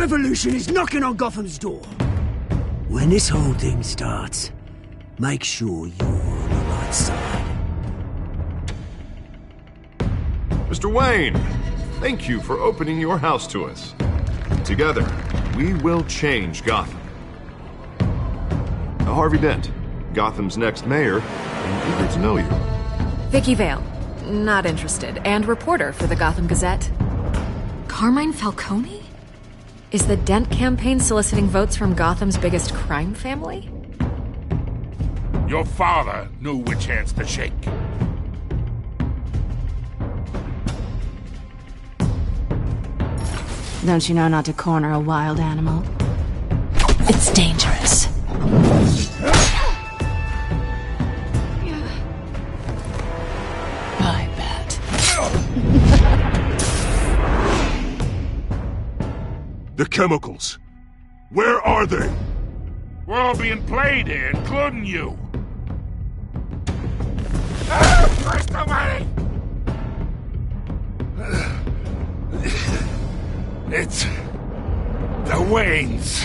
revolution is knocking on Gotham's door. When this whole thing starts, make sure you're on the right side. Mr. Wayne, thank you for opening your house to us. Together, we will change Gotham. Harvey Dent, Gotham's next mayor, and eager to know you. Vicky Vale, not interested, and reporter for the Gotham Gazette. Carmine Falcone? Is the Dent campaign soliciting votes from Gotham's biggest crime family? Your father knew which hands to shake. Don't you know not to corner a wild animal? It's dangerous. I bet. The chemicals. Where are they? We're all being played here, including you. First away! It's the Waynes.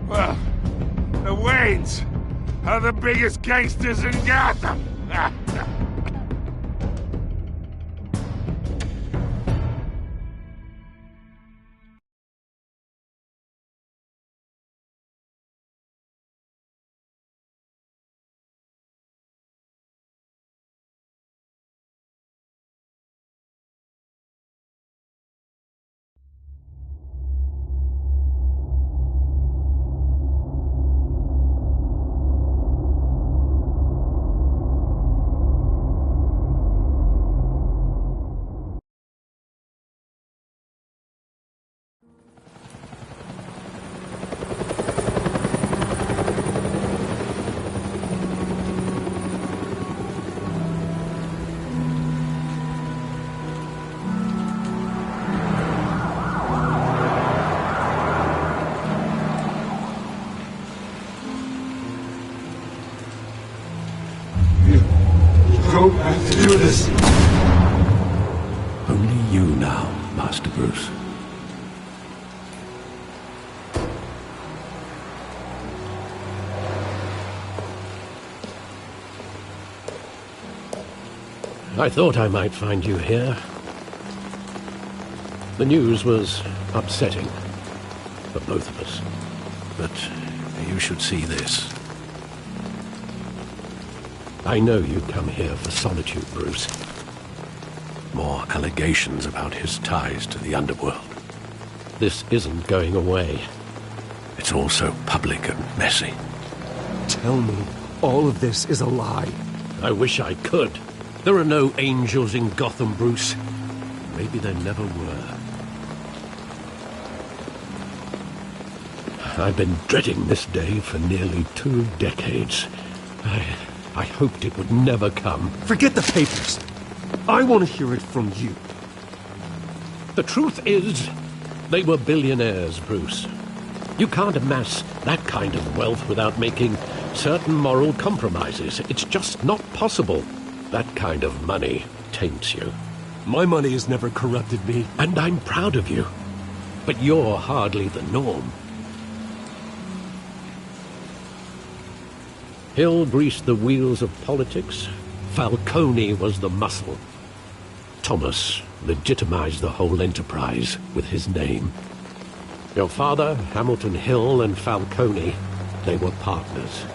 Well, the Waynes are the biggest gangsters in Gotham. Don't have to do this. Only you now, Master Bruce. I thought I might find you here. The news was upsetting for both of us. But you should see this. I know you come here for solitude, Bruce. More allegations about his ties to the underworld. This isn't going away. It's all so public and messy. Tell me, all of this is a lie. I wish I could. There are no angels in Gotham, Bruce. Maybe there never were. I've been dreading this day for nearly 2 decades. I hoped it would never come. Forget the papers. I want to hear it from you. The truth is, they were billionaires, Bruce. You can't amass that kind of wealth without making certain moral compromises. It's just not possible. That kind of money taints you. My money has never corrupted me. And I'm proud of you. But you're hardly the norm. Hill greased the wheels of politics. Falcone was the muscle. Thomas legitimized the whole enterprise with his name. Your father, Hamilton Hill, and Falcone, they were partners.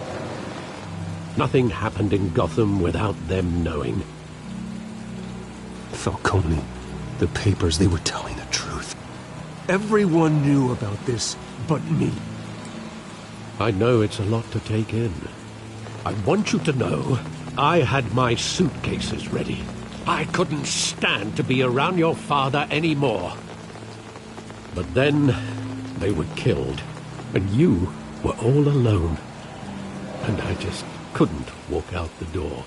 Nothing happened in Gotham without them knowing. Falcone, the papers, they were telling the truth. Everyone knew about this but me. I know it's a lot to take in. I want you to know, I had my suitcases ready. I couldn't stand to be around your father anymore. But then, they were killed, and you were all alone. And I just couldn't walk out the door.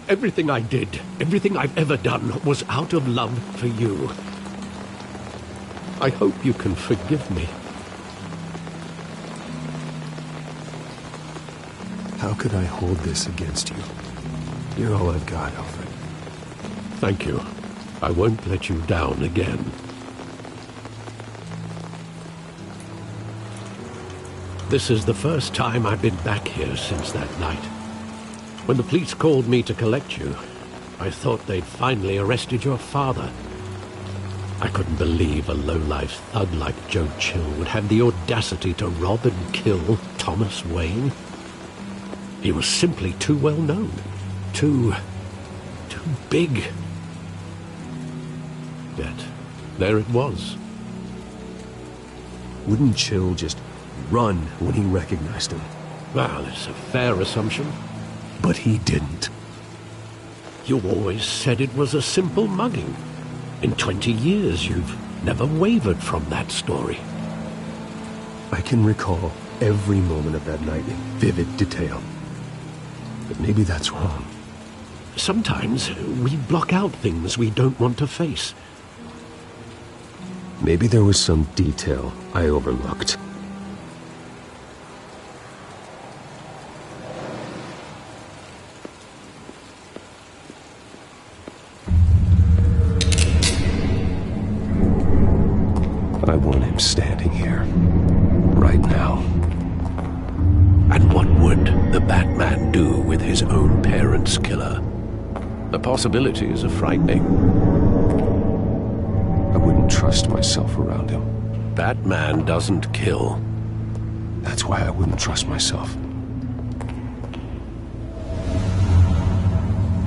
Everything I did, everything I've ever done, was out of love for you. I hope you can forgive me. How could I hold this against you? You're all I've got, Alfred. Thank you. I won't let you down again. This is the first time I've been back here since that night. When the police called me to collect you, I thought they'd finally arrested your father. I couldn't believe a low-life thug like Joe Chill would have the audacity to rob and kill Thomas Wayne. He was simply too well known. Too big. Yet, there it was. Wouldn't Chill just run when he recognized him? Well, it's a fair assumption. But he didn't. You always said it was a simple mugging. In 20 years, you've never wavered from that story. I can recall every moment of that night in vivid detail. But maybe that's wrong. Sometimes we block out things we don't want to face. Maybe there was some detail I overlooked. I want him standing here, right now. And what would the Batman do with his own parents' killer? The possibilities are frightening. I wouldn't trust myself around him. Batman doesn't kill. That's why I wouldn't trust myself.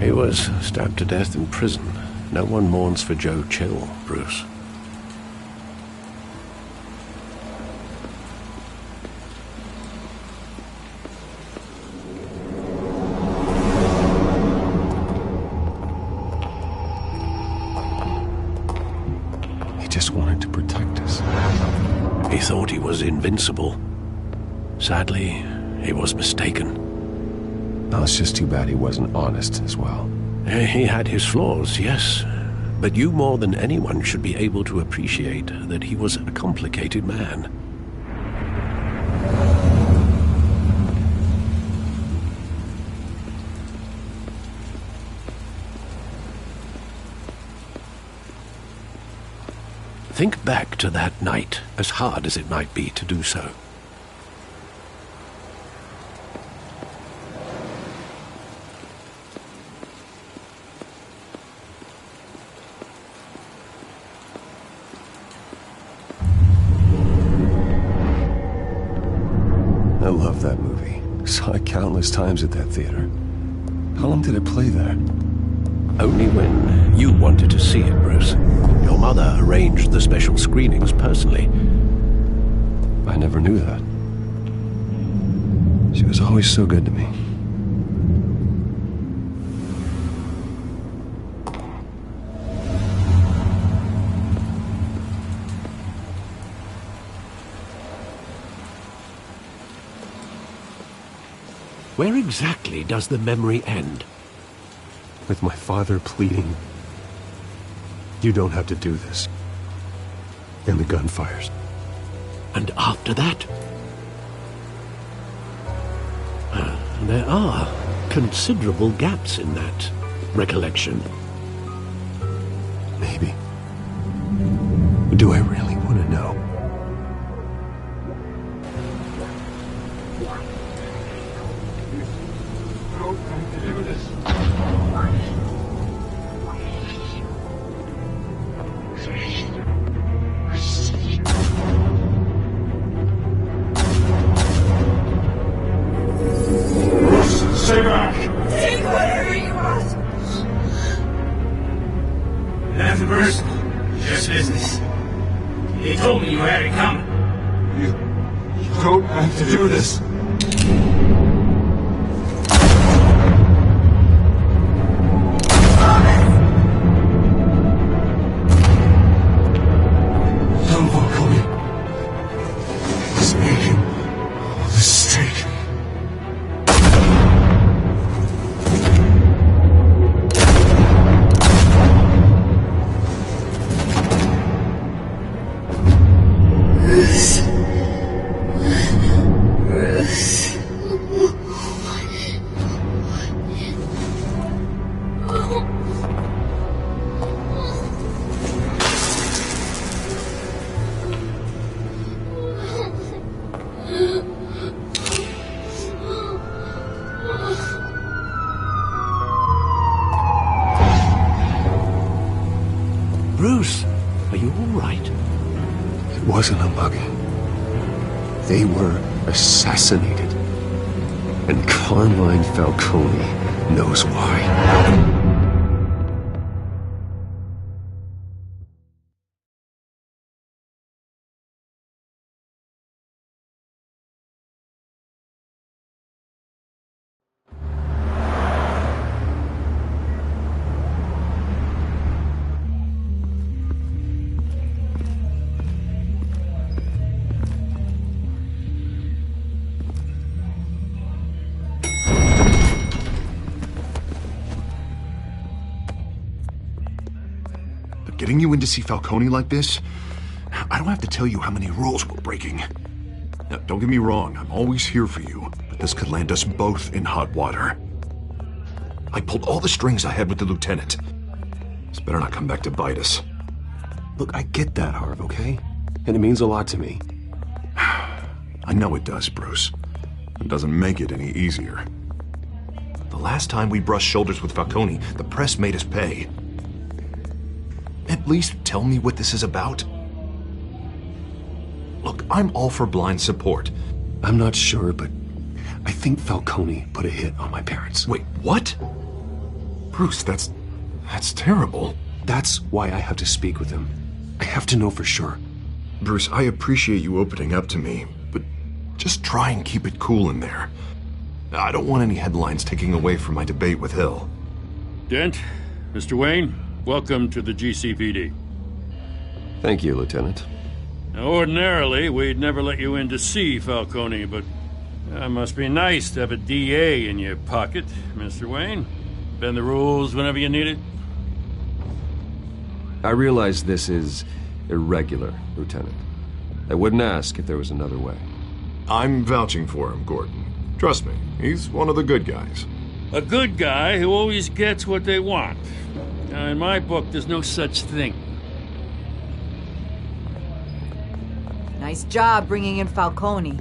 He was stabbed to death in prison. No one mourns for Joe Chill, Bruce. Just wanted to protect us. He thought he was invincible. Sadly, he was mistaken. No, it's just too bad he wasn't honest as well. He had his flaws, yes. But you more than anyone should be able to appreciate that he was a complicated man. Think back to that night, as hard as it might be to do so. I love that movie. Saw it countless times at that theater. How long did it play there? Only when you wanted to see it, Bruce. Your mother arranged the special screenings personally. I never knew that. She was always so good to me. Where exactly does the memory end? With my father pleading, "You don't have to do this." And the gun fires. And after that? There are considerable gaps in that recollection. Maybe. Do I really want to know? Stay back! Take whatever you want! Nothing personal, just business. They told me you had it coming. You don't have to do this. Someone call me. He's making a mistake. Bruce. wasn't a mug. They were assassinated. And Carmine Falcone knows why. Getting you in to see Falcone like this, I don't have to tell you how many rules we're breaking. Now, don't get me wrong, I'm always here for you, but this could land us both in hot water. I pulled all the strings I had with the lieutenant. This better not come back to bite us. Look, I get that, Harv, okay? And it means a lot to me. I know it does, Bruce. It doesn't make it any easier. The last time we brushed shoulders with Falcone, the press made us pay. At least tell me what this is about. Look, I'm all for blind support. I'm not sure, but I think Falcone put a hit on my parents. Wait, what? Bruce, that's terrible. That's why I have to speak with him. I have to know for sure. Bruce, I appreciate you opening up to me, but just try and keep it cool in there. I don't want any headlines taking away from my debate with Hill. Dent, Mr. Wayne, welcome to the GCPD. Thank you, Lieutenant. Now, ordinarily, we'd never let you in to see Falcone, but it must be nice to have a DA in your pocket, Mr. Wayne. Bend the rules whenever you need it. I realize this is irregular, Lieutenant. I wouldn't ask if there was another way. I'm vouching for him, Gordon. Trust me, he's one of the good guys. A good guy who always gets what they want. Now, in my book, there's no such thing. Nice job bringing in Falcone.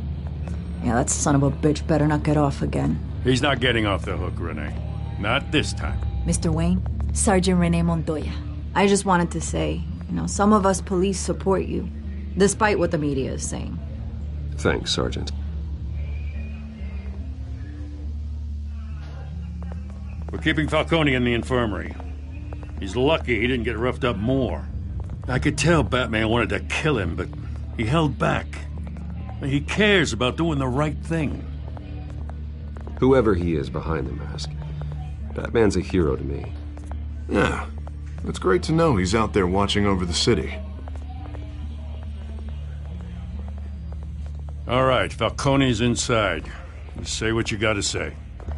Yeah, that son of a bitch better not get off again. He's not getting off the hook, Renee. Not this time. Mr. Wayne, Sergeant Renee Montoya. I just wanted to say, some of us police support you, despite what the media is saying. Thanks, Sergeant. We're keeping Falcone in the infirmary. He's lucky he didn't get roughed up more. I could tell Batman wanted to kill him, but he held back. He cares about doing the right thing. Whoever he is behind the mask, Batman's a hero to me. Yeah, it's great to know he's out there watching over the city. All right, Falcone's inside. Just say what you gotta say.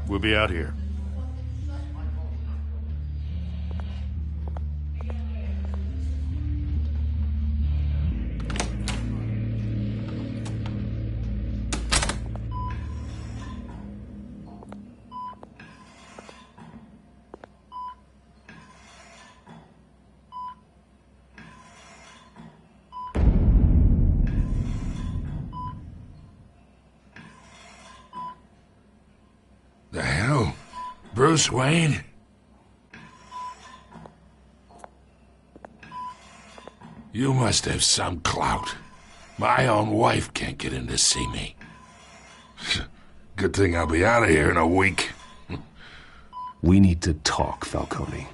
We'll be out here. The hell? Bruce Wayne? You must have some clout. My own wife can't get in to see me. Good thing I'll be out of here in a week. We need to talk, Falcone.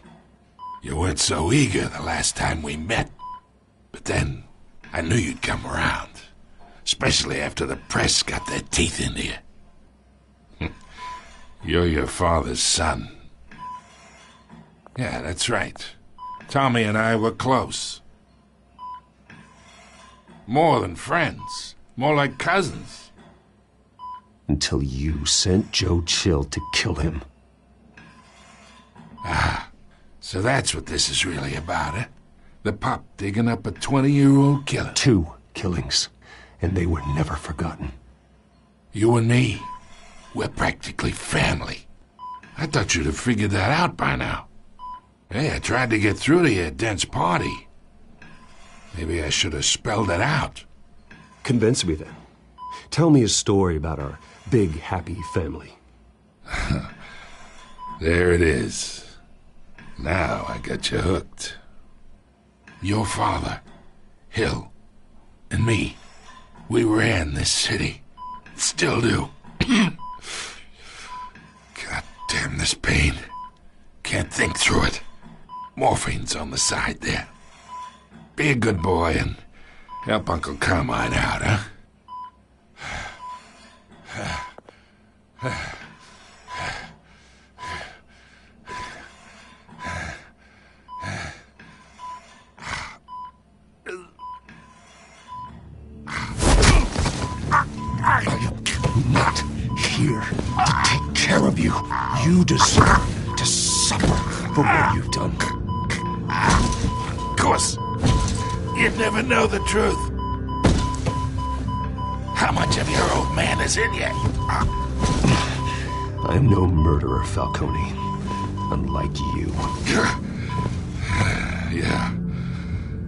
You weren't so eager the last time we met. But then, I knew you'd come around. Especially after the press got their teeth into you. You're your father's son. Yeah, that's right. Tommy and I were close. More than friends. More like cousins. Until you sent Joe Chill to kill him. Ah, so that's what this is really about, eh? The pup digging up a 20-year-old killer. 2 killings, and they were never forgotten. You and me, we're practically family. I thought you'd have figured that out by now. Hey, I tried to get through to you at Dent's party. Maybe I should have spelled it out. Convince me then. Tell me a story about our big, happy family. There it is. Now I got you hooked. Your father, Hill, and me, we ran this city. Still do. God damn this pain. Can't think through it. Morphine's on the side there. Be a good boy and help Uncle Carmine out, huh? I'm not here to take care of you. You deserve to suffer for what you've done. Of course, you'd never know the truth. How much of your old man is in you? I'm no murderer, Falcone. Unlike you. Yeah.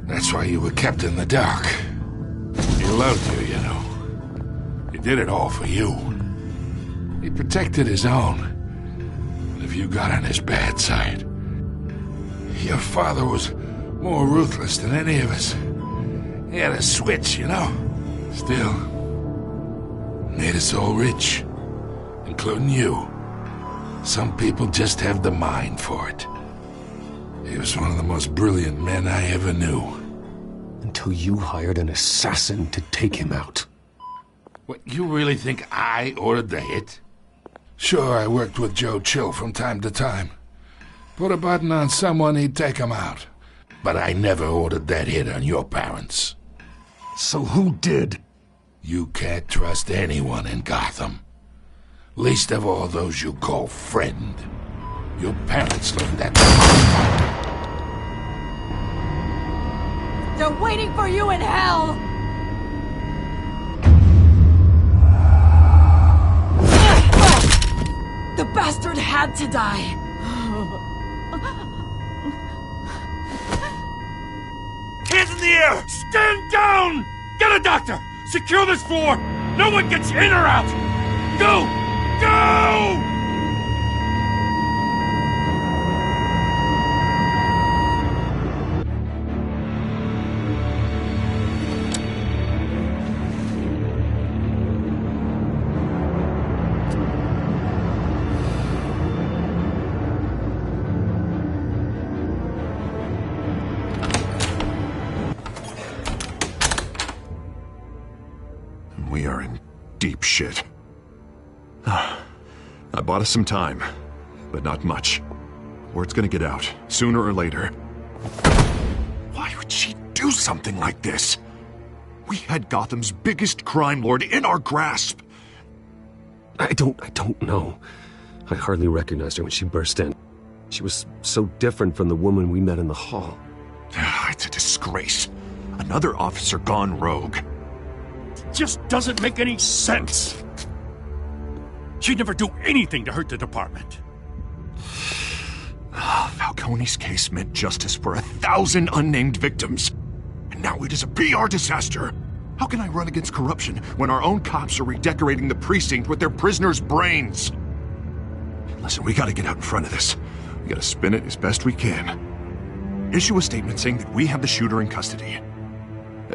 That's why you were kept in the dark. He loved you, you know. He did it all for you. He protected his own. And if you got on his bad side, your father was more ruthless than any of us. He had a switch, you know. Still, made us all rich, including you. Some people just have the mind for it. He was one of the most brilliant men I ever knew. Until you hired an assassin to take him out. What, you really think I ordered the hit? Sure, I worked with Joe Chill from time to time. Put a button on someone, he'd take him out. But I never ordered that hit on your parents. So who did? You can't trust anyone in Gotham. Least of all those you call friend. Your parents learned that. They're waiting for you in hell! The bastard had to die. Hands in the air! Stand down! Get a doctor! Secure this floor! No one gets in or out! Go! Go! We are in deep shit. I bought us some time, but not much. Word's gonna get out, sooner or later. Why would she do something like this? We had Gotham's biggest crime lord in our grasp. I don't know. I hardly recognized her when she burst in. She was so different from the woman we met in the hall. It's a disgrace. Another officer gone rogue. Just doesn't make any sense. She'd never do anything to hurt the department. Falcone's case meant justice for 1,000 unnamed victims. And now it is a PR disaster. How can I run against corruption when our own cops are redecorating the precinct with their prisoners' brains? Listen, we gotta get out in front of this. We gotta spin it as best we can. Issue a statement saying that we have the shooter in custody.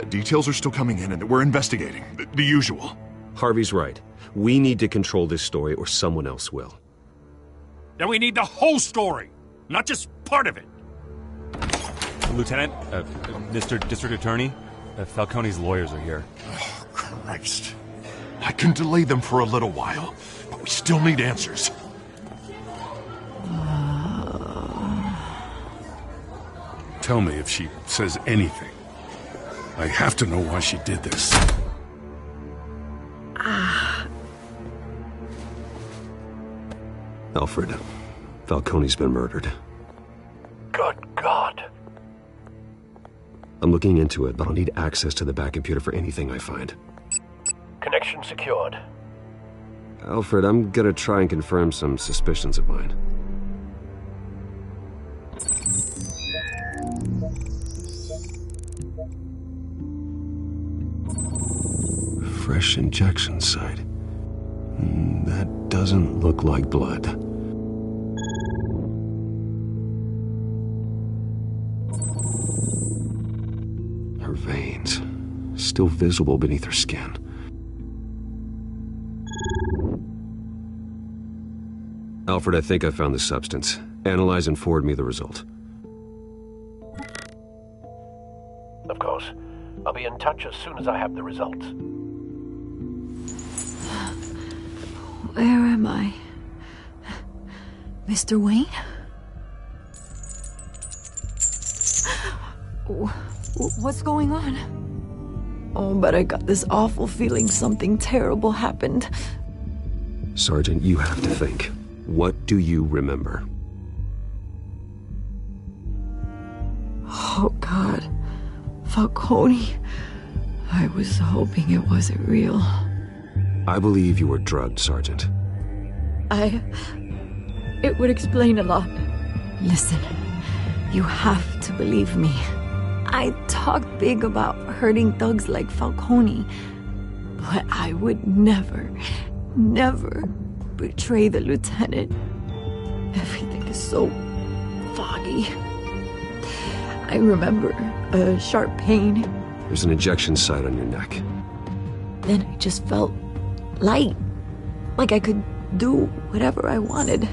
Details are still coming in and that we're investigating. The usual. Harvey's right. We need to control this story or someone else will. Then we need the whole story, not just part of it. Lieutenant, Mr. District Attorney, Falcone's lawyers are here. Oh, Christ. I can delay them for a little while, but we still need answers. Tell me if she says anything. I have to know why she did this. Alfred, Falcone's been murdered. Good God. I'm looking into it, but I'll need access to the back computer for anything I find. Connection secured. Alfred, I'm gonna try and confirm some suspicions of mine. Fresh injection site. That doesn't look like blood. Her veins. still visible beneath her skin. Alfred, I think I found the substance. Analyze and forward me the result. Of course. I'll be in touch as soon as I have the results. Where am I? Mr. Wayne? What's going on? Oh, but I got this awful feeling something terrible happened. Sergeant, you have to think. What do you remember? Oh, God. Falcone. I was hoping it wasn't real. I believe you were drugged, Sergeant. It would explain a lot. Listen, you have to believe me. I talked big about hurting thugs like Falcone, but I would never betray the lieutenant. Everything is so foggy. I remember a sharp pain. There's an injection site on your neck. Then I just felt light, like I could do whatever I wanted.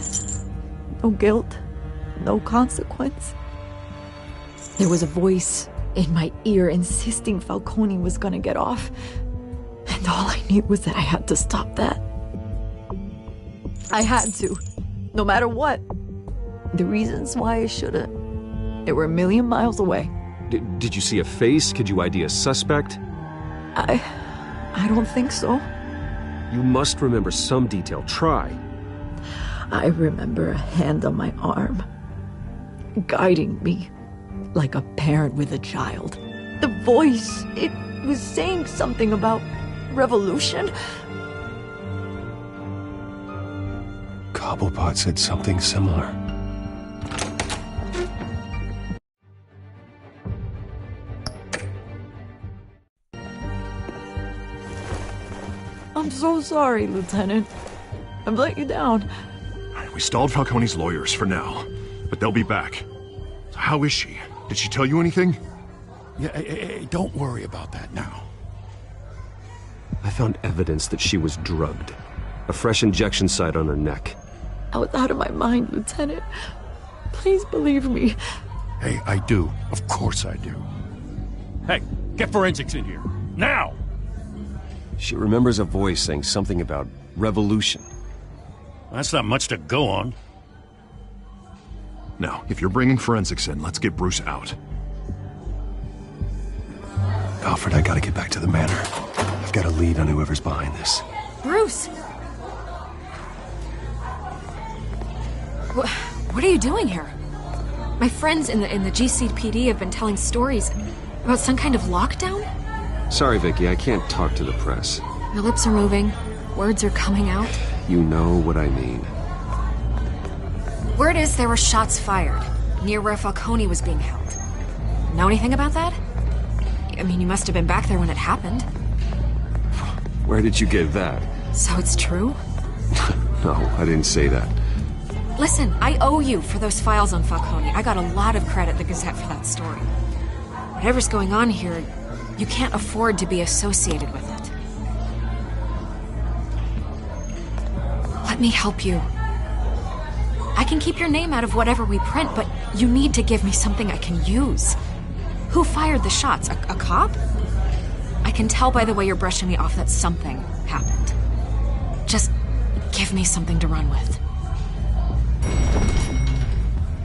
No guilt, no consequence. There was a voice in my ear insisting Falcone was gonna get off. And all I knew was that I had to stop that. I had to, no matter what. The reasons why I shouldn't, they were a million miles away. Did you see a face? Could you ID a suspect? I don't think so. You must remember some detail. Try. I remember a hand on my arm, guiding me like a parent with a child. The voice, it was saying something about revolution. Cobblepot said something similar. I'm so sorry, Lieutenant. I've let you down. We stalled Falcone's lawyers for now, but they'll be back. So how is she? Did she tell you anything? Yeah, hey, don't worry about that now. I found evidence that she was drugged. A fresh injection site on her neck. I was out of my mind, Lieutenant. Please believe me. Hey, I do. Of course I do. Hey, get forensics in here. Now! She remembers a voice saying something about revolution. That's not much to go on. Now, if you're bringing forensics in, let's get Bruce out. Alfred, I gotta get back to the manor. I've got a lead on whoever's behind this. Bruce! What are you doing here? My friends in the GCPD have been telling stories about some kind of lockdown? Sorry, Vicky, I can't talk to the press. Your lips are moving. Words are coming out. You know what I mean. Word is there were shots fired near where Falcone was being held. Know anything about that? I mean, you must have been back there when it happened. Where did you get that? So it's true? No, I didn't say that. Listen, I owe you for those files on Falcone. I got a lot of credit at the Gazette for that story. Whatever's going on here, you can't afford to be associated with it. Let me help you. I can keep your name out of whatever we print, but you need to give me something I can use. Who fired the shots? A cop? I can tell by the way you're brushing me off that something happened. Just give me something to run with.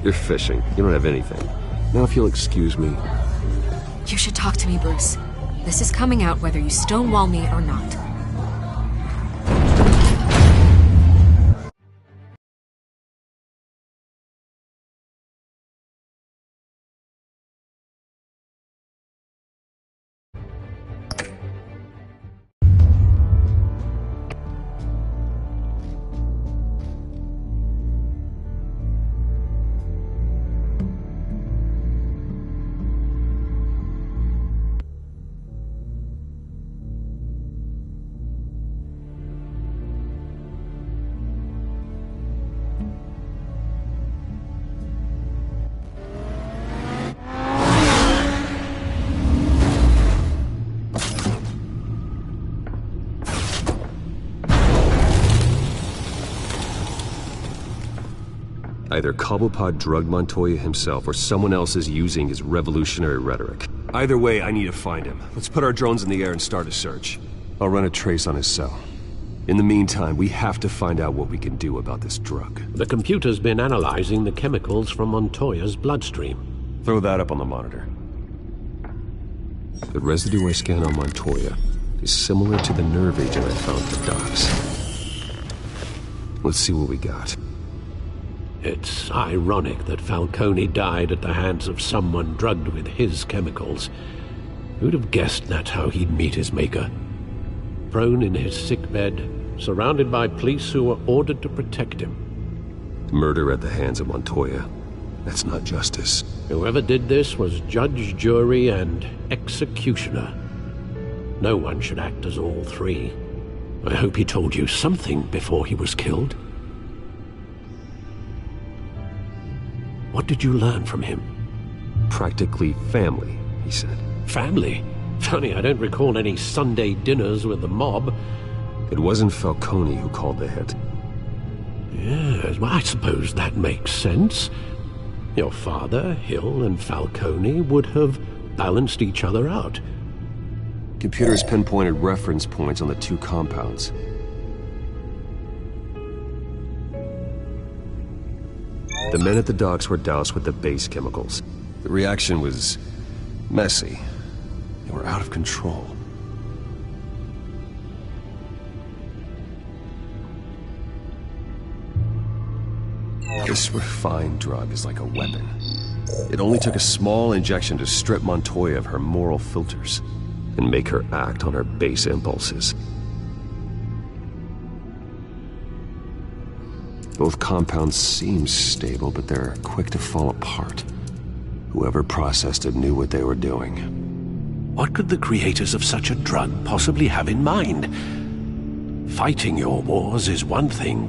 You're fishing. You don't have anything. Now if you'll excuse me. You should talk to me, Bruce. This is coming out whether you stonewall me or not. Either Cobblepot drugged Montoya himself or someone else is using his revolutionary rhetoric. Either way, I need to find him. Let's put our drones in the air and start a search. I'll run a trace on his cell. In the meantime, we have to find out what we can do about this drug. The computer's been analyzing the chemicals from Montoya's bloodstream. Throw that up on the monitor. The residue I scanned on Montoya is similar to the nerve agent I found at the docks. Let's see what we got. It's ironic that Falcone died at the hands of someone drugged with his chemicals. Who'd have guessed that's how he'd meet his maker? Prone in his sickbed, surrounded by police who were ordered to protect him. Murder at the hands of Montoya. That's not justice. Whoever did this was judge, jury, and executioner. No one should act as all three. I hope he told you something before he was killed. What did you learn from him? Practically family, he said. Family? Funny, I don't recall any Sunday dinners with the mob. It wasn't Falcone who called the hit. Yes, well, I suppose that makes sense. Your father, Hill, and Falcone would have balanced each other out. Computers pinpointed reference points on the two compounds. The men at the docks were doused with the base chemicals. The reaction was messy. They were out of control. This refined drug is like a weapon. It only took a small injection to strip Montoya of her moral filters and make her act on her base impulses. Both compounds seem stable, but they're quick to fall apart. Whoever processed it knew what they were doing. What could the creators of such a drug possibly have in mind? Fighting your wars is one thing,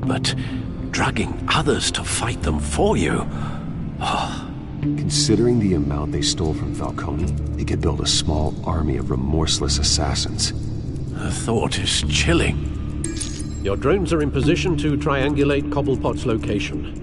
but drugging others to fight them for you? Oh. Considering the amount they stole from Falcone, they could build a small army of remorseless assassins. The thought is chilling. Your drones are in position to triangulate Cobblepot's location.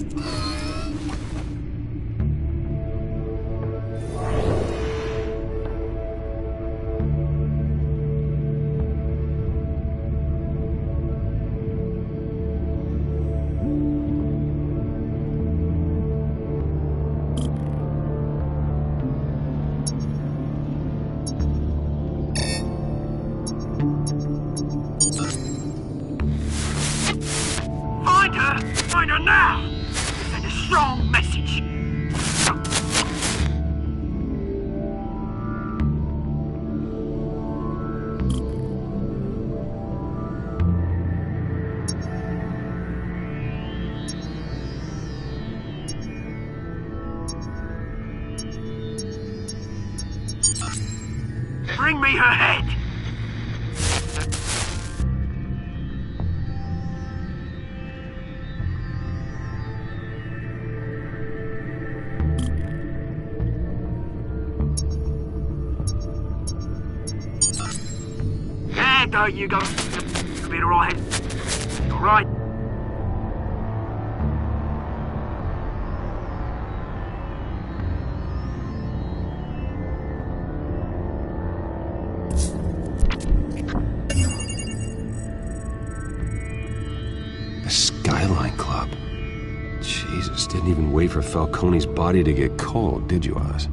Find her now! Send a strong message. Bring me her head! There you go. You'll be alright. Alright. The Skyline Club. Jesus, didn't even wait for Falcone's body to get cold, did you, Oz?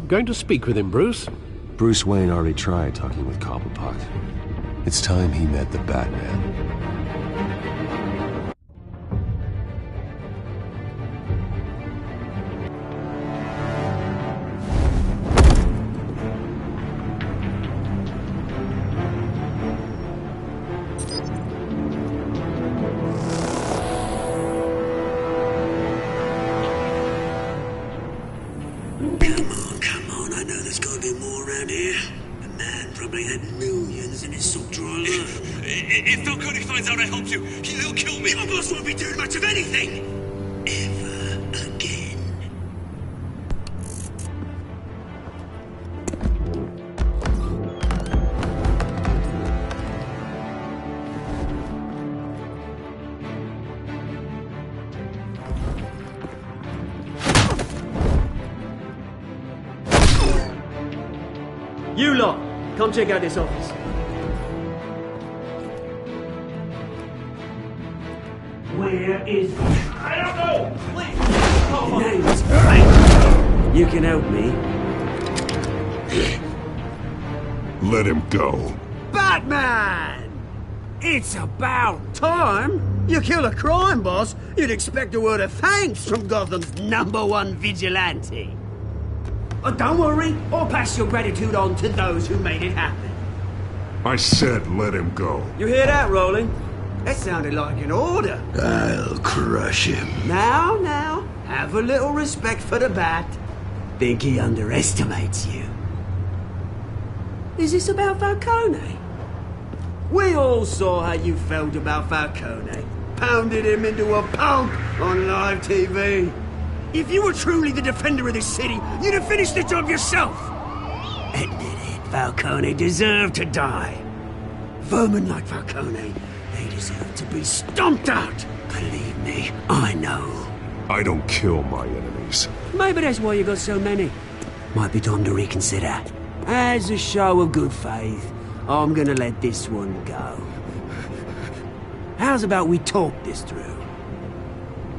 Going to speak with him, Bruce? Bruce Wayne already tried talking with Cobblepot. It's time he met the Batman. Come on, I know there's gotta be more around here. The man probably had millions in his salt drawer. If Falcone finds out I helped you, he'll kill me. Your boss won't be doing much of anything. Ever again. You lot, come check out this office. Where is... I don't know! Please! Name's right. You can help me. Let him go. Batman! It's about time! You kill a crime boss, you'd expect a word of thanks from Gotham's #1 vigilante. But don't worry, I'll pass your gratitude on to those who made it happen. I said let him go. You hear that, Roland? That sounded like an order. I'll crush him. Now, have a little respect for the Bat. Think he underestimates you. Is this about Falcone? We all saw how you felt about Falcone. Pounded him into a pulp on live TV. If you were truly the defender of this city, you'd have finished the job yourself. Admit it, Falcone deserved to die. Vermin like Falcone, they deserve to be stomped out. Believe me, I know. I don't kill my enemies. Maybe that's why you got so many. Might be time to reconsider. As a show of good faith, I'm gonna let this one go. How's about we talk this through?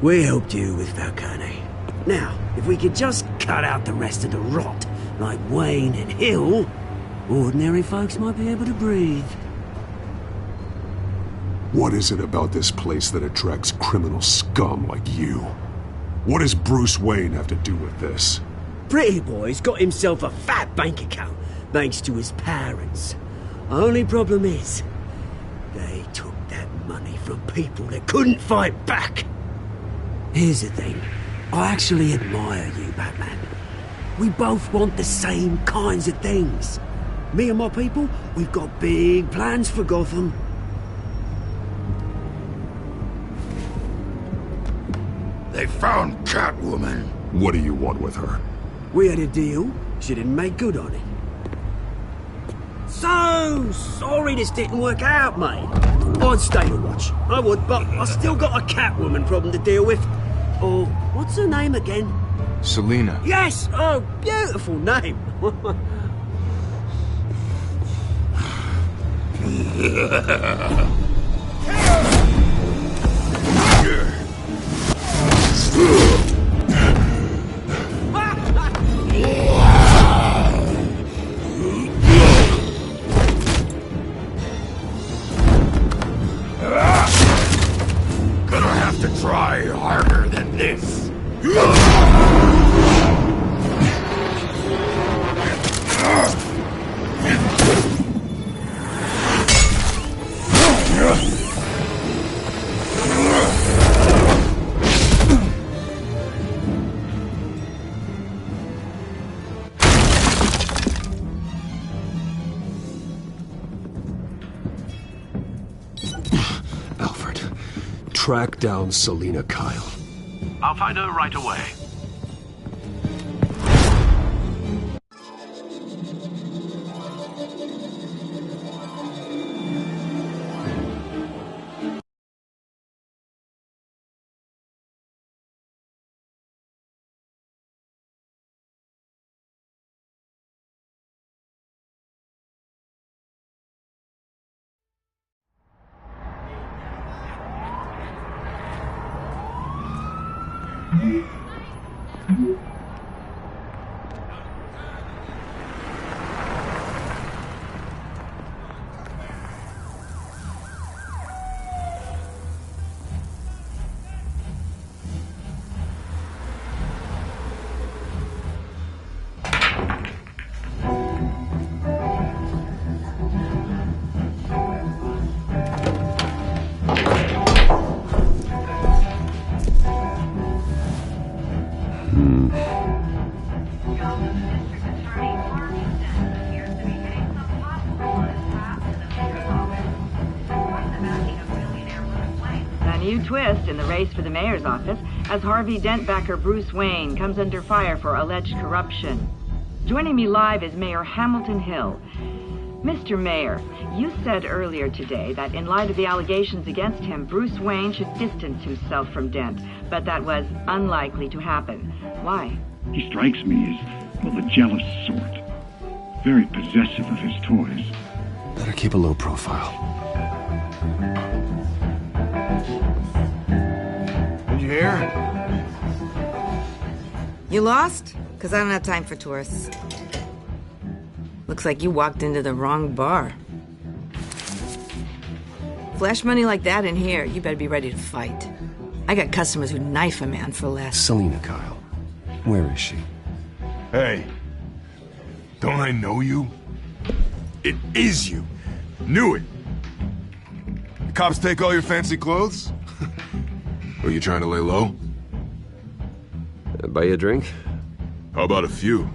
We helped you with Falcone. Now, if we could just cut out the rest of the rot, like Wayne and Hill, ordinary folks might be able to breathe. What is it about this place that attracts criminal scum like you? What does Bruce Wayne have to do with this? Pretty Boy's got himself a fat bank account, thanks to his parents. Only problem is, they took that money from people that couldn't fight back. Here's the thing. I actually admire you, Batman. We both want the same kinds of things. Me and my people, we've got big plans for Gotham. They found Catwoman. What do you want with her? We had a deal. She didn't make good on it. So sorry this didn't work out, mate. I'd stay to watch. I would, but I still got a Catwoman problem to deal with. Oh, what's her name again? Selina. Yes! Oh, beautiful name. Gonna have to try harder than this. Alfred, track down Selina Kyle. I'll find her right away. Twist in the race for the mayor's office as Harvey Dent-backer Bruce Wayne comes under fire for alleged corruption. Joining me live is Mayor Hamilton Hill. Mr. Mayor, you said earlier today that in light of the allegations against him, Bruce Wayne should distance himself from Dent, but that was unlikely to happen. Why? He strikes me as, well, the jealous sort. very possessive of his toys. Better keep a low profile. Did you hear? You lost? Because I don't have time for tourists. Looks like you walked into the wrong bar. Flash money like that in here, you better be ready to fight. I got customers who'd knife a man for less. Selina Kyle. Where is she? Hey. Don't I know you? It is you. Knew it. The cops take all your fancy clothes? Are you trying to lay low? Buy you a drink? How about a few?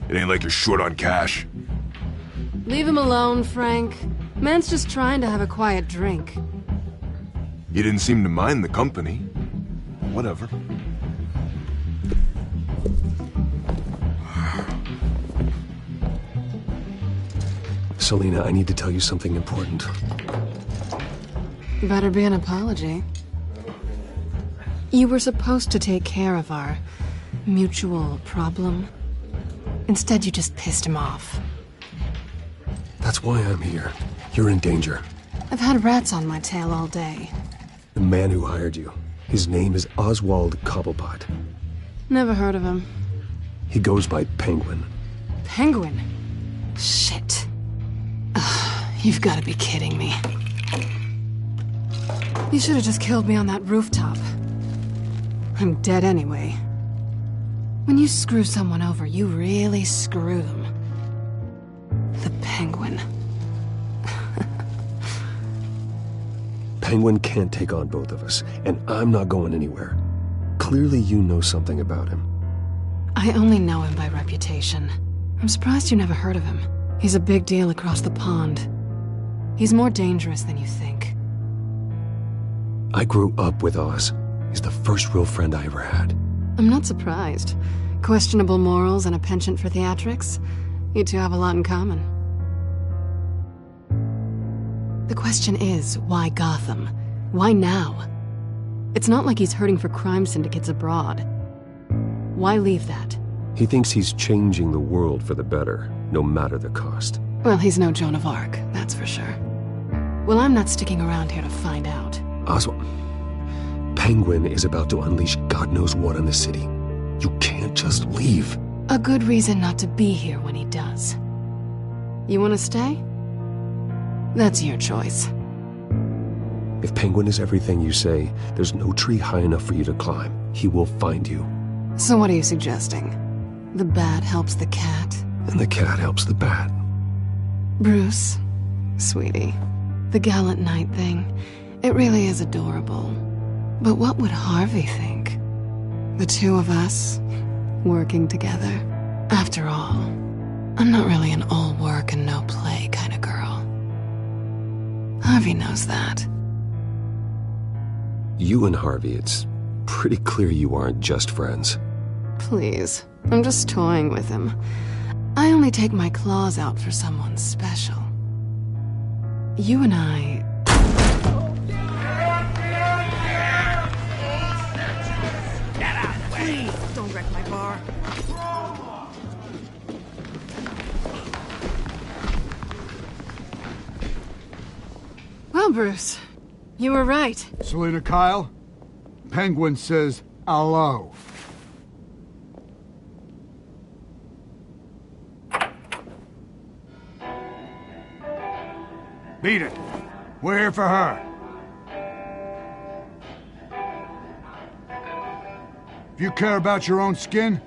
It ain't like you're short on cash. Leave him alone, Frank. Man's just trying to have a quiet drink. You didn't seem to mind the company. Whatever. Selina, I need to tell you something important. Better be an apology. You were supposed to take care of our mutual problem. Instead, you just pissed him off. That's why I'm here. You're in danger. I've had rats on my tail all day. The man who hired you. His name is Oswald Cobblepot. Never heard of him. He goes by Penguin. Penguin? Shit. Ugh, you've got to be kidding me. You should have just killed me on that rooftop. I'm dead anyway. When you screw someone over, you really screw them. The Penguin. Penguin can't take on both of us, and I'm not going anywhere. Clearly you know something about him. I only know him by reputation. I'm surprised you never heard of him. He's a big deal across the pond. He's more dangerous than you think. I grew up with Oz. He's the first real friend I ever had. I'm not surprised. Questionable morals and a penchant for theatrics. You two have a lot in common. The question is, why Gotham? Why now? It's not like he's hurting for crime syndicates abroad. Why leave that? He thinks he's changing the world for the better, no matter the cost. Well, he's no Joan of Arc, that's for sure. Well, I'm not sticking around here to find out. Oswald, Penguin is about to unleash God knows what on the city. You can't just leave. A good reason not to be here when he does. You want to stay? That's your choice. If Penguin is everything you say, there's no tree high enough for you to climb. He will find you. So what are you suggesting? The bat helps the cat? And the cat helps the bat. Bruce, sweetie, the gallant knight thing, it really is adorable. But what would Harvey think? The two of us, working together? After all, I'm not really an all work and no play kind of girl. Harvey knows that. You and Harvey, it's pretty clear you aren't just friends. Please, I'm just toying with him. I only take my claws out for someone special. You and I... Get out! Please, don't wreck my bar. Well, Bruce, you were right. Selina Kyle, Penguin says hello. Beat it. We're here for her. If you care about your own skin,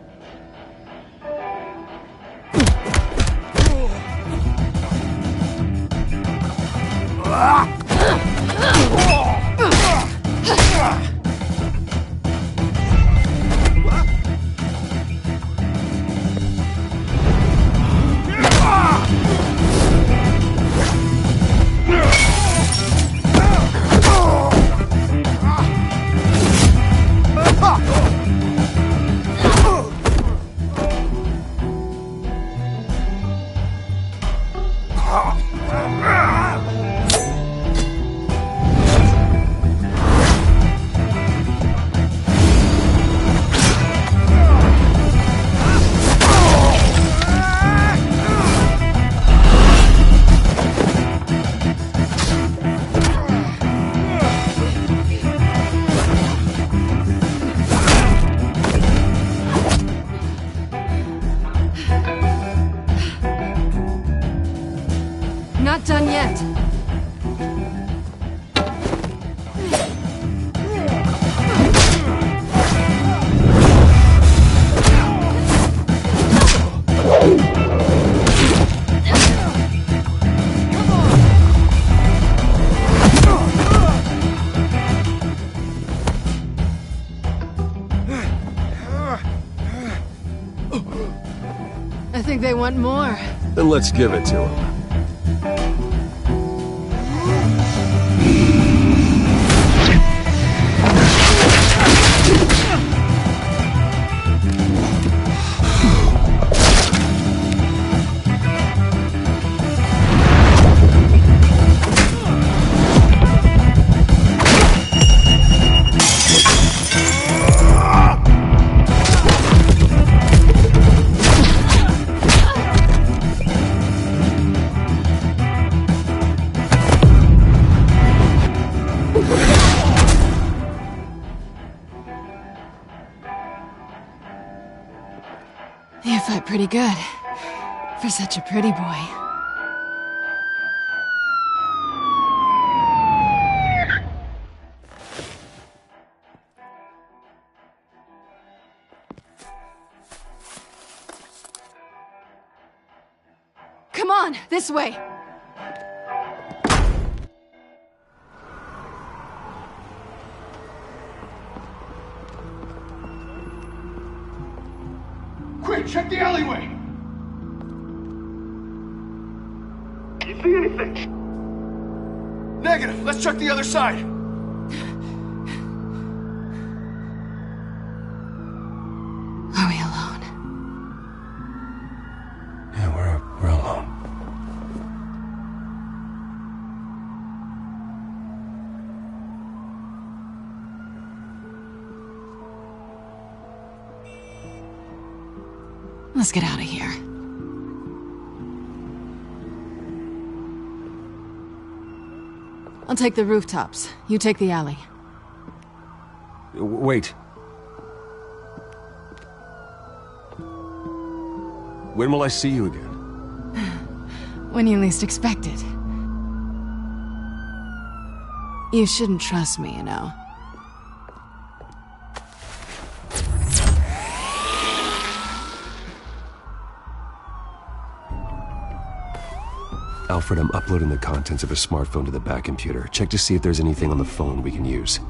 I think they want more. Then let's give it to them. You fight pretty good. For such a pretty boy. Come on, this way! Quick, check the alleyway! You see anything? Negative. Let's check the other side. Are we alone? Yeah, we're alone. Let's get out of here. I'll take the rooftops. You take the alley. Wait. When will I see you again? When you least expect it. You shouldn't trust me, you know. Alfred, I'm uploading the contents of a smartphone to the back computer. Check to see if there's anything on the phone we can use.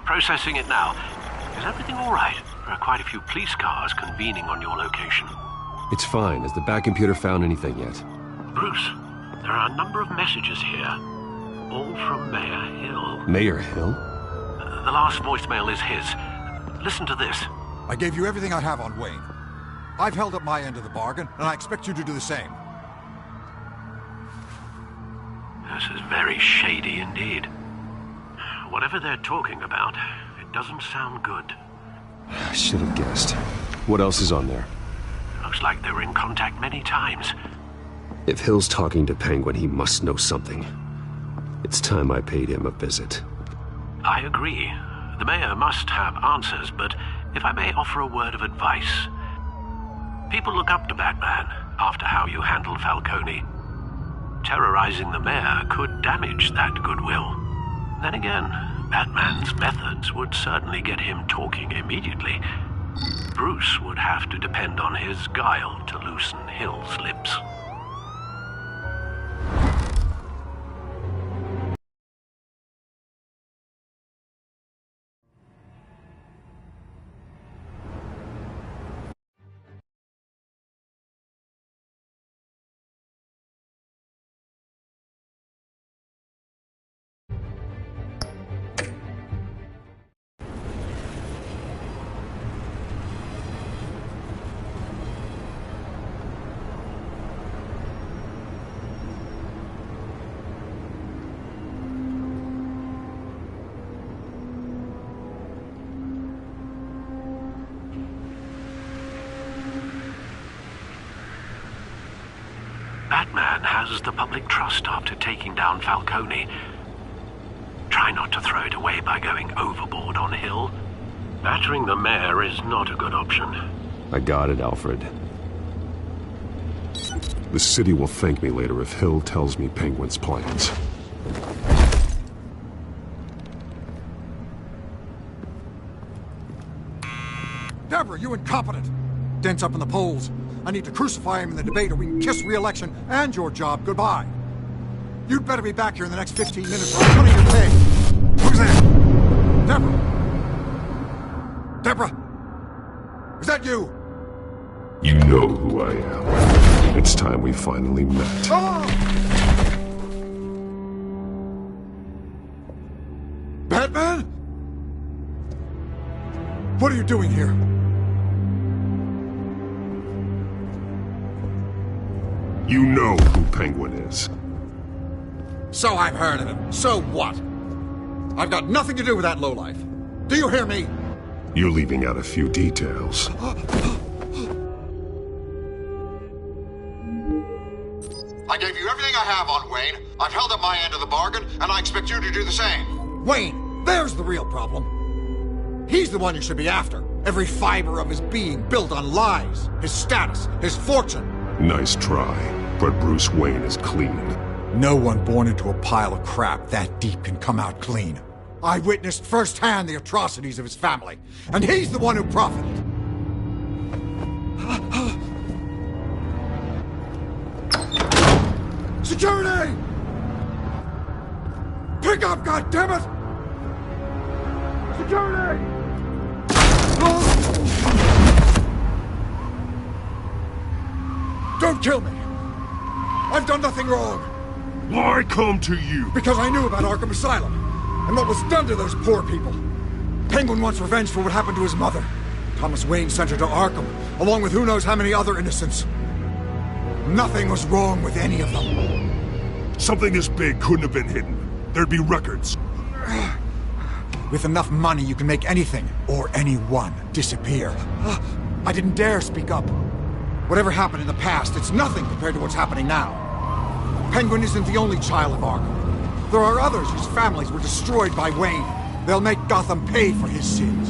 Processing it now. Is everything all right? There are quite a few police cars convening on your location. It's fine. Has the back computer found anything yet? Bruce, there are a number of messages here. All from Mayor Hill. Mayor Hill? The last voicemail is his. Listen to this. I gave you everything I have on Wayne. I've held up my end of the bargain, and I expect you to do the same. This is very shady indeed. Whatever they're talking about, it doesn't sound good. I should have guessed. What else is on there? Looks like they were in contact many times. If Hill's talking to Penguin, he must know something. It's time I paid him a visit. I agree. The mayor must have answers, but if I may offer a word of advice. People look up to Batman after how you handled Falcone. Terrorizing the mayor could damage that goodwill. Then again, Batman's methods would certainly get him talking immediately. Bruce would have to depend on his guile to loosen Hill's lips. Batman has the public trust after taking down Falcone. Try not to throw it away by going overboard on Hill. Battering the mayor is not a good option. I got it, Alfred. The city will thank me later if Hill tells me Penguin's plans. Deborah, you incompetent! Dent's up in the polls. I need to crucify him in the debate or we can kiss re-election and your job goodbye. You'd better be back here in the next 15 minutes or I'm cutting your pay. Who's there? Deborah! Deborah! Is that you? You know who I am. It's time we finally met. Batman? What are you doing here? You know who Penguin is. So I've heard of him. So what? I've got nothing to do with that lowlife. Do you hear me? You're leaving out a few details. I gave you everything I have on Wayne. I've held up my end of the bargain, and I expect you to do the same. Wayne, there's the real problem. He's the one you should be after. Every fiber of his being built on lies, his status, his fortune. Nice try, but Bruce Wayne is clean. No one born into a pile of crap that deep can come out clean. I witnessed firsthand the atrocities of his family, and he's the one who profited. Security! Pick up, goddammit! Security! Don't kill me! I've done nothing wrong! Why come to you? Because I knew about Arkham Asylum, and what was done to those poor people. Penguin wants revenge for what happened to his mother. Thomas Wayne sent her to Arkham, along with who knows how many other innocents. Nothing was wrong with any of them. Something this big couldn't have been hidden. There'd be records. With enough money, you can make anything, or anyone, disappear. I didn't dare speak up. Whatever happened in the past, it's nothing compared to what's happening now. Penguin isn't the only child of Arkham. There are others whose families were destroyed by Wayne. They'll make Gotham pay for his sins.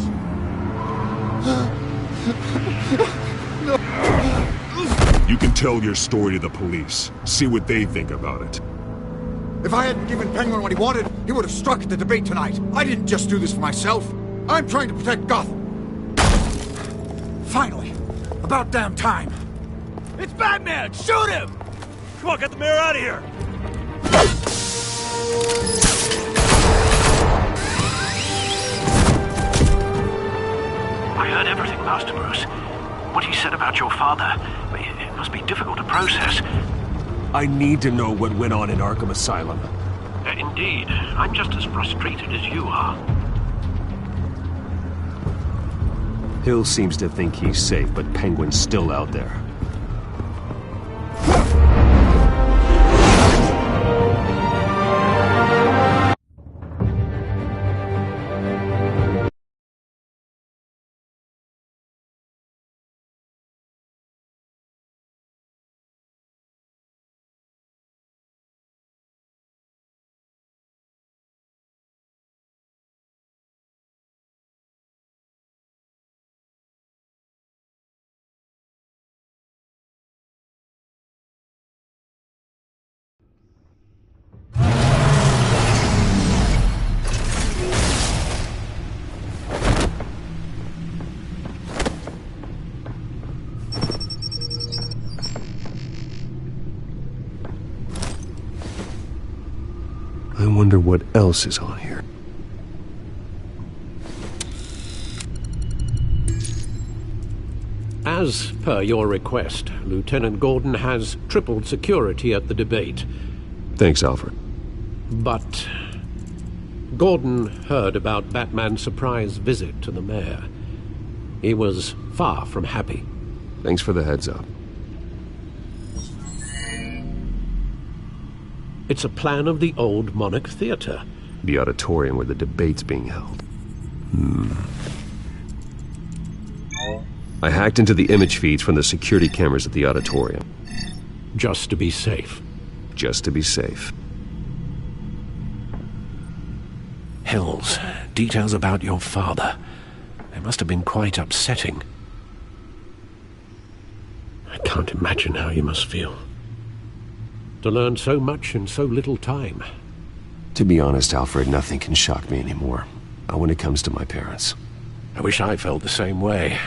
You can tell your story to the police. See what they think about it. If I hadn't given Penguin what he wanted, he would have struck at the debate tonight. I didn't just do this for myself. I'm trying to protect Gotham. Finally. About damn time. It's Batman! Shoot him! Come on, get the mayor out of here! I heard everything, Master Bruce. What he said about your father, it must be difficult to process. I need to know what went on in Arkham Asylum. Indeed. I'm just as frustrated as you are. Hill seems to think he's safe, but Penguin's still out there. I wonder what else is on here. As per your request, Lieutenant Gordon has tripled security at the debate. Thanks, Alfred. But Gordon heard about Batman's surprise visit to the mayor. He was far from happy. Thanks for the heads up. It's a plan of the old Monarch Theater. The auditorium where the debate's being held. I hacked into the image feeds from the security cameras at the auditorium. Just to be safe. Just to be safe. Hills, details about your father. They must have been quite upsetting. I can't imagine how you must feel. To learn so much in so little time. To be honest, Alfred, nothing can shock me anymore. Not when it comes to my parents. I wish I felt the same way.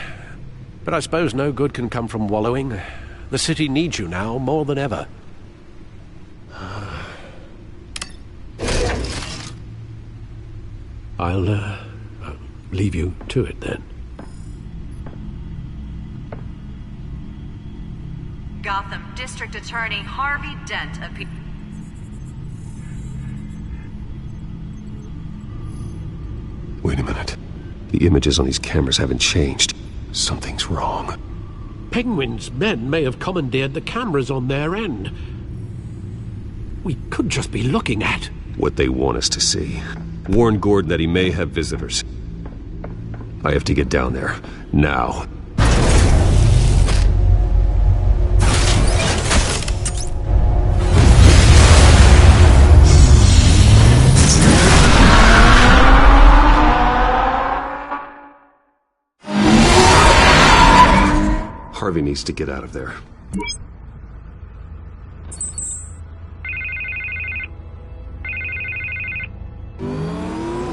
But I suppose no good can come from wallowing. The city needs you now more than ever. I'll leave you to it then. Gotham District Attorney Harvey Dent appeared. Wait a minute. The images on these cameras haven't changed. Something's wrong. Penguin's men may have commandeered the cameras on their end. We could just be looking at what they want us to see. Warn Gordon that he may have visitors. I have to get down there. Now. Harvey needs to get out of there.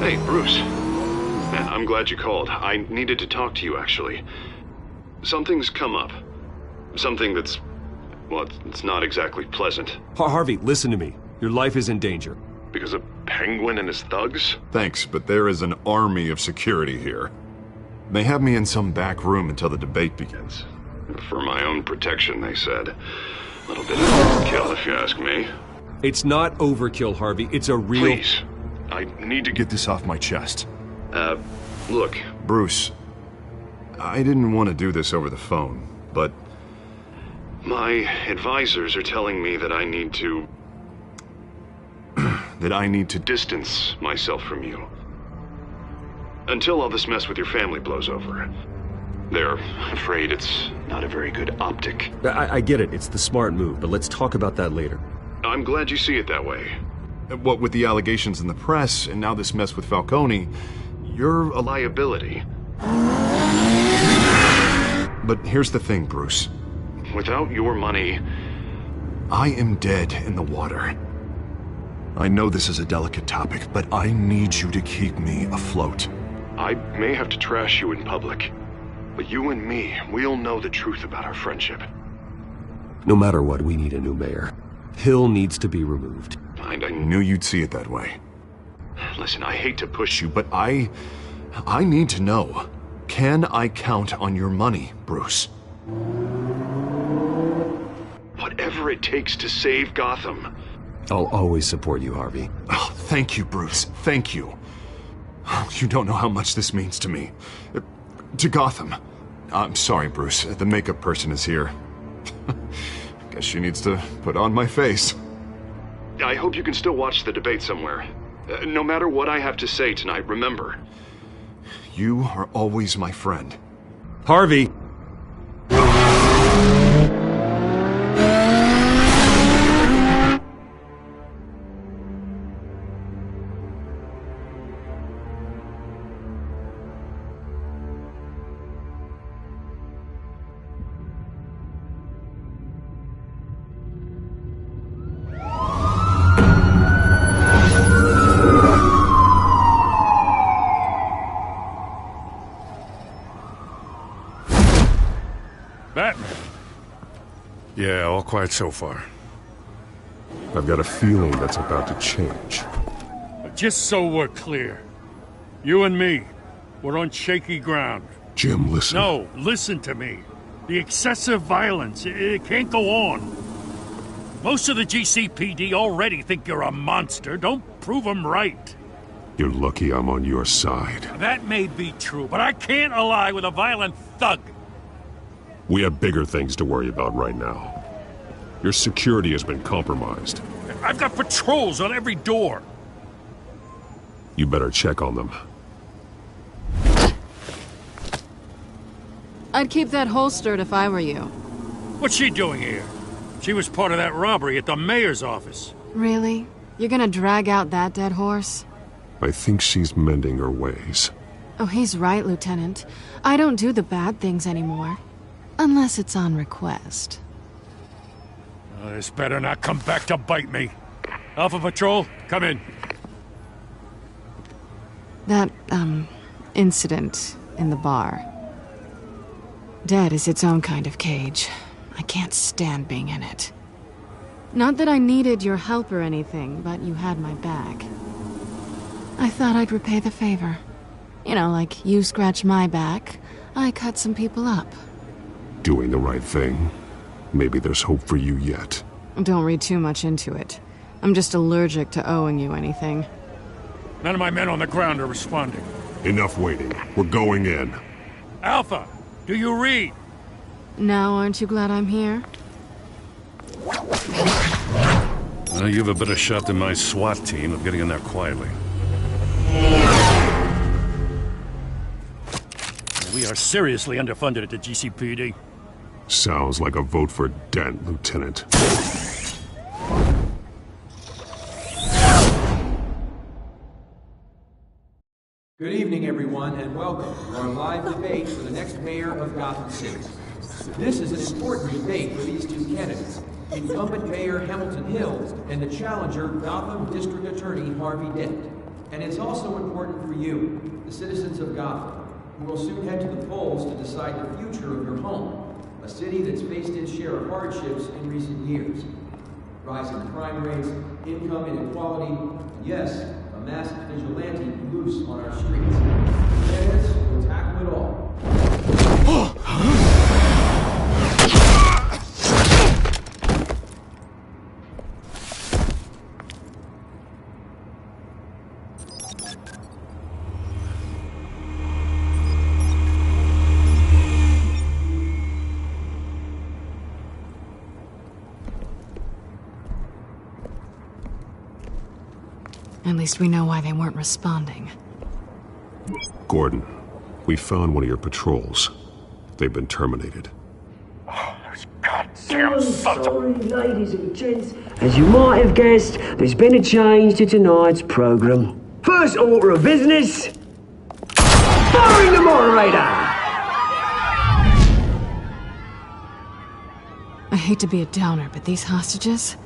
Hey, Bruce. Man, I'm glad you called. I needed to talk to you, actually. Something's come up. Something that's... well, it's not exactly pleasant. Harvey, listen to me. Your life is in danger. Because of Penguin and his thugs? Thanks, but there is an army of security here. They have me in some back room until the debate begins. For my own protection, they said. A little bit of overkill, if you ask me. It's not overkill, Harvey. It's a real... Please. I need to get this off my chest. Look, Bruce. I didn't want to do this over the phone, but... my advisors are telling me that I need to... that I need to distance myself from you. Until all this mess with your family blows over. They're afraid it's not a very good optic. I get it. It's the smart move, but let's talk about that later. I'm glad you see it that way. What with the allegations in the press, and now this mess with Falcone, you're a liability. But here's the thing, Bruce. Without your money, I am dead in the water. I know this is a delicate topic, but I need you to keep me afloat. I may have to trash you in public, but you and me, we'll know the truth about our friendship. No matter what, we need a new mayor. Hill needs to be removed. I knew you'd see it that way. Listen, I hate to push you, but I need to know. Can I count on your money, Bruce? Whatever it takes to save Gotham. I'll always support you, Harvey. Oh, thank you, Bruce. Thank you. You don't know how much this means to me. To Gotham. I'm sorry, Bruce. The makeup person is here. Guess she needs to put on my face. I hope you can still watch the debate somewhere. No matter what I have to say tonight, remember, you are always my friend. Harvey! Yeah, all quiet so far. I've got a feeling that's about to change. Just so we're clear, you and me, we're on shaky ground. Jim, listen. No, listen to me. The excessive violence, it can't go on. Most of the GCPD already think you're a monster. Don't prove them right. You're lucky I'm on your side. That may be true, but I can't ally with a violent thug. We have bigger things to worry about right now. Your security has been compromised. I've got patrols on every door. You better check on them. I'd keep that holstered if I were you. What's she doing here? She was part of that robbery at the mayor's office. Really? You're gonna drag out that dead horse? I think she's mending her ways. Oh, he's right, Lieutenant. I don't do the bad things anymore. Unless it's on request. This better not come back to bite me. Alpha Patrol, come in. That, incident in the bar. Dead is its own kind of cage. I can't stand being in it. Not that I needed your help or anything, but you had my back. I thought I'd repay the favor. You know, like you scratch my back, I cut some people up. Doing the right thing? Maybe there's hope for you yet. Don't read too much into it. I'm just allergic to owing you anything. None of my men on the ground are responding. Enough waiting. We're going in. Alpha, do you read? Now aren't you glad I'm here? Well, you have a better shot than my SWAT team of getting in there quietly. We are seriously underfunded at the GCPD. Sounds like a vote for Dent, Lieutenant. Good evening, everyone, and welcome to our live debate for the next mayor of Gotham City. This is an important debate for these two candidates, incumbent Mayor Hamilton Hill and the challenger Gotham District Attorney Harvey Dent. And it's also important for you, the citizens of Gotham, who will soon head to the polls to decide the future of your home, a city that's faced its share of hardships in recent years. Rising crime rates, income inequality, and yes, a masked vigilante loose on our streets. Candidates will tackle it all. At least we know why they weren't responding. Gordon, we found one of your patrols. They've been terminated. Damn sorry, ladies and gents. As you might have guessed, there's been a change to tonight's program. First order of business, firing the moderator! I hate to be a downer, but these hostages,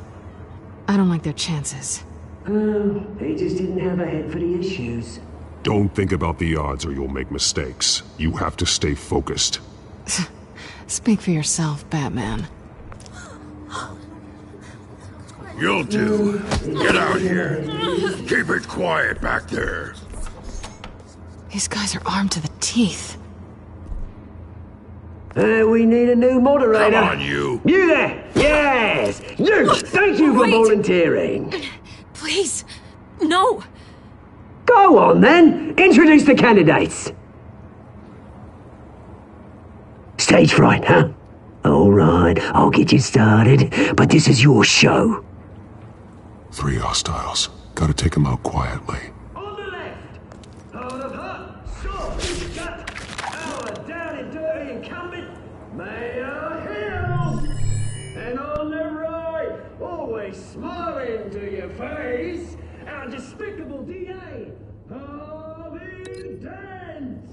I don't like their chances. He just didn't have a head for the issues. Don't think about the odds or you'll make mistakes. You have to stay focused. Speak for yourself, Batman. You'll do. Get out here. Keep it quiet back there. These guys are armed to the teeth. We need a new moderator. Come on, you. You there! Yes! You! Thank you for volunteering. Please, no! Go on, then. Introduce the candidates. Stage fright, huh? All right, I'll get you started, but this is your show. 3 hostiles. Gotta take them out quietly. On the left, hold of her, sword, shut, our down and dirty incumbent, Mayor Hill. And on the right, always smiling to your face, our despicable DA, Harvey Dent.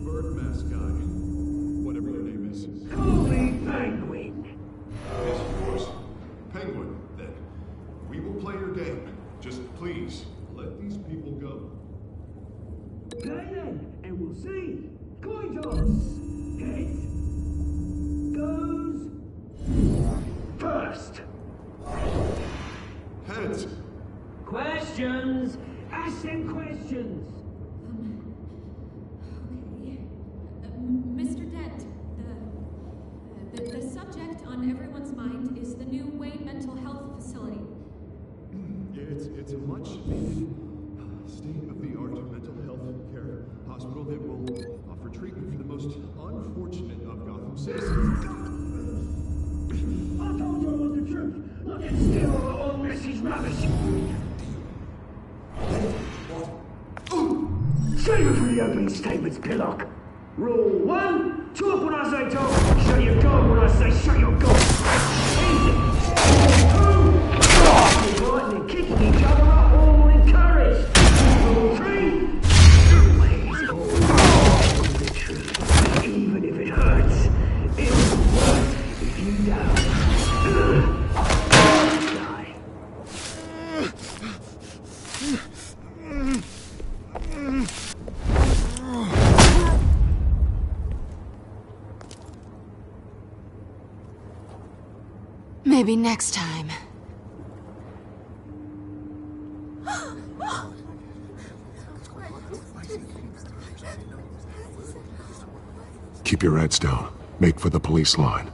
Bird mascot. Whatever your name is. Call me Penguin. Yes, of course. Penguin, then. We will play your game. Just please, let these people go. Okay then, and we'll see. Coin toss. Heads goes first. Heads. Questions. Ask them questions. Mr. Dent, the subject on everyone's mind is the new Wayne Mental Health Facility. It's a much needed state-of-the-art mental health care hospital that will offer treatment for the most unfortunate of Gotham citizens. I told you I want the truth. Look at still all Mrs. Rubbish. Save it for the opening statements, Pillock. Rule 1, talk when I say talk, show your gun when I say show your gun. Easy. 2, fighting and kicking each other up, all encouraged. Rule 3, always tell the truth, even if it hurts. It's worse if you don't. Die. Maybe next time. Keep your heads down. Make for the police line.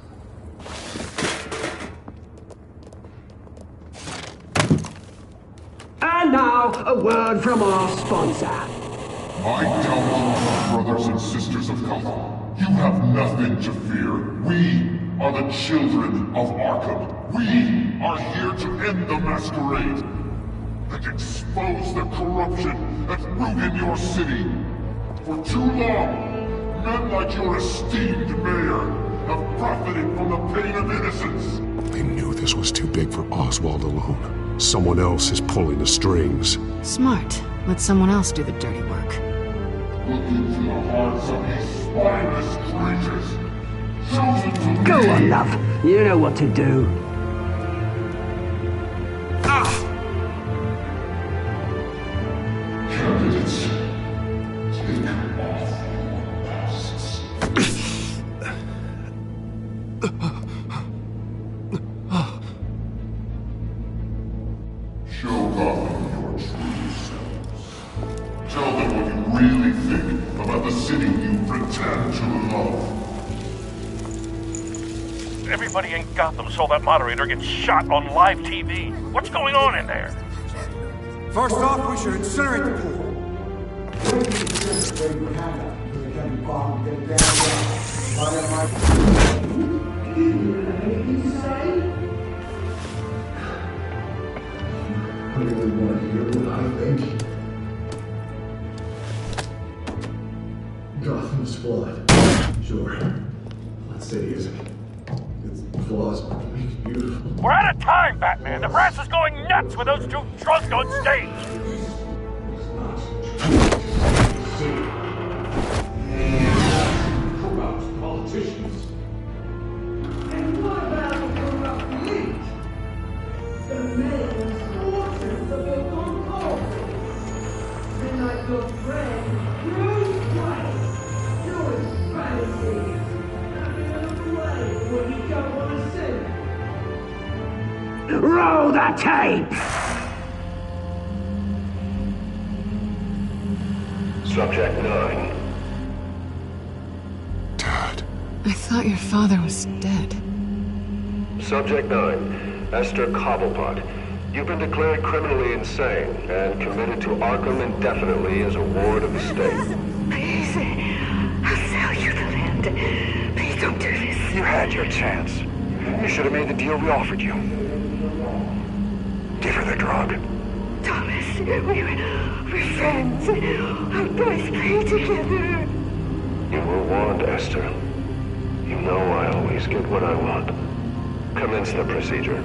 And now, a word from our sponsor. My downfall, brothers and sisters of Gotham. You have nothing to fear. We are the children of Arkham. We are here to end the masquerade and expose the corruption that's rooted in your city. For too long, men like your esteemed mayor have profited from the pain of innocence. I knew this was too big for Oswald alone. Someone else is pulling the strings. Smart. Let someone else do the dirty work. Look into the hearts of these spineless creatures. Chosen to Go lead. on, love. You know what to do. Candidates, take off your masks. Show Gotham your true selves. Tell them what you really think about the city you pretend to love. Everybody in Gotham saw that moderator get shot on live TV. What's going on in there? First off, we should incinerate the pool. Gotham's flawed. Sure. That city isn't. Its flaws make it beautiful. We're out of time, Batman. The brass is going nuts with those two drunk on stage. Corrupt politicians. And what about the corrupt elite? The men's fortunes of your concord. And like your friend, Bruce Wayne, doing strategy. Having a look away when you don't want to see. Roll the tape! Subject 9. I thought your father was dead. Subject 9, Esther Cobblepot. You've been declared criminally insane and committed to Arkham indefinitely as a ward of the state. Please, I'll sell you the land. Please don't do this. You had your chance. You should have made the deal we offered you. Give her the drug. Thomas, we're friends. Our boys play together. You were warned, Esther. You know I always get what I want. Commence the procedure.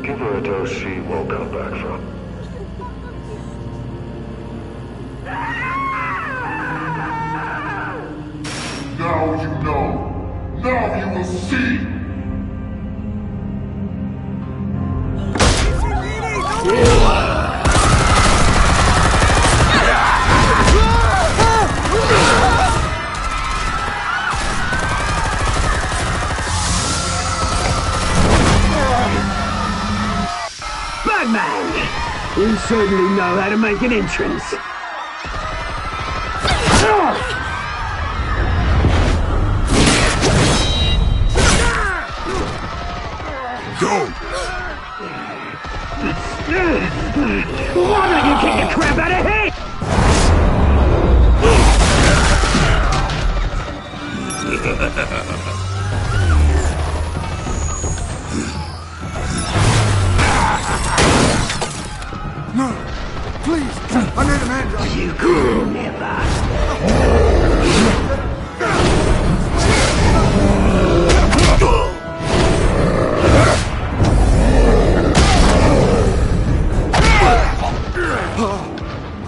Give her a dose she won't come back from. Now you know. Now you will see. Batman! You certainly know how to make an entrance. Go! Why don't you kick the crap out of him? No! Please! I made a man. You could never.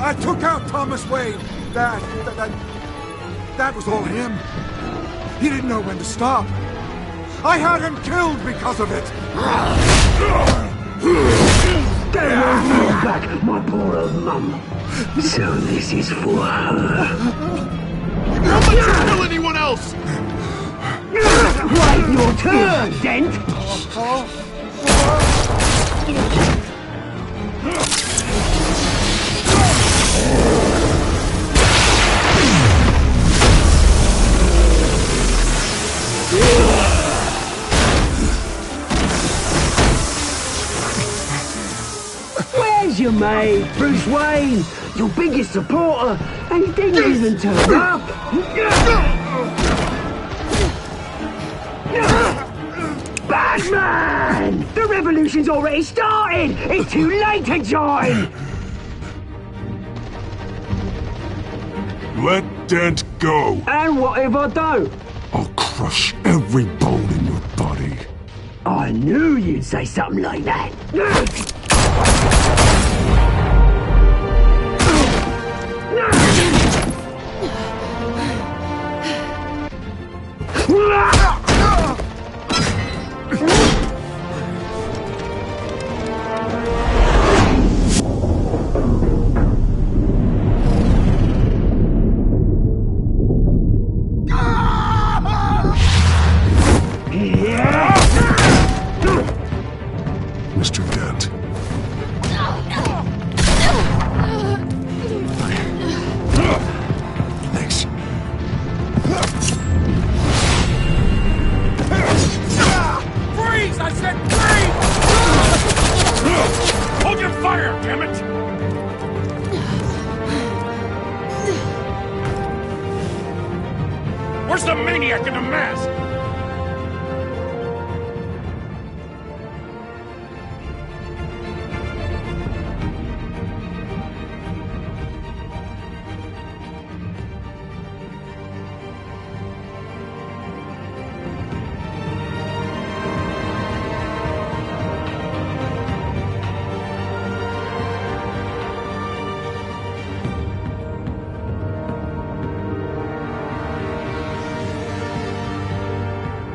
I took out Thomas Wayne. That was all him. He didn't know when to stop. I had him killed because of it. They won't bring back my poor old mum. So this is for her. How about you kill anyone else? Wait your turn, Dent! Where's your mum? Hey, Bruce Wayne, your biggest supporter, and he didn't even turn up. Batman! The revolution's already started! It's too late to join! Let Dent go! And what if I don't? I'll crush every bone in your body. I knew you'd say something like that. Mr. Dent. Thanks. Freeze! I said freeze! Hold your fire, damn it! Where's the maniac in the mask?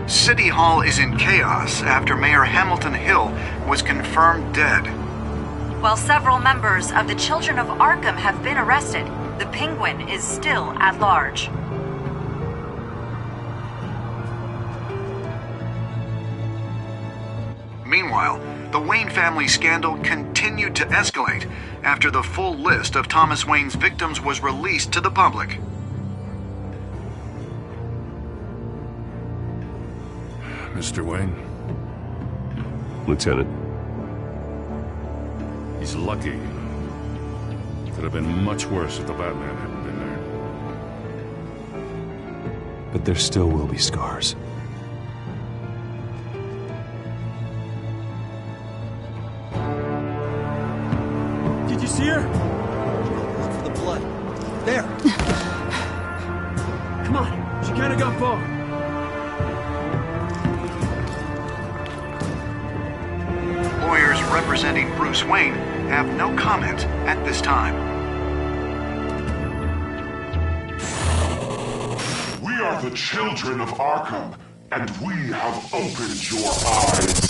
City Hall is in chaos after Mayor Hamilton Hill was confirmed dead. While several members of the Children of Arkham have been arrested, the Penguin is still at large. Meanwhile, the Wayne family scandal continued to escalate after the full list of Thomas Wayne's victims was released to the public. Mr. Wayne? Lieutenant. He's lucky. Could have been much worse if the Batman hadn't been there. But there still will be scars. Did you see her? Look for the blood. There. Come on. She can't have gone far. Lawyers representing Bruce Wayne have no comment at this time. We are the children of Arkham, and we have opened your eyes.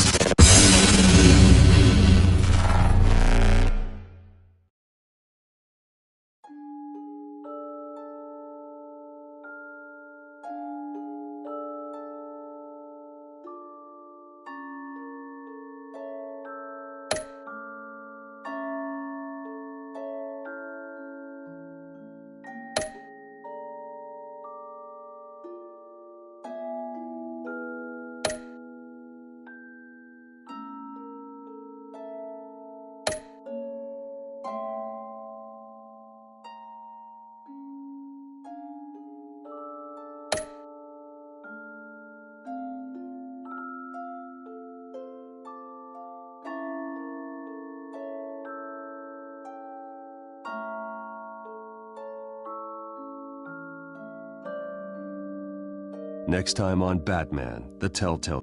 Next time on Batman, the TellTales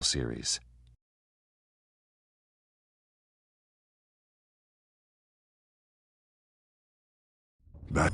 series. Bat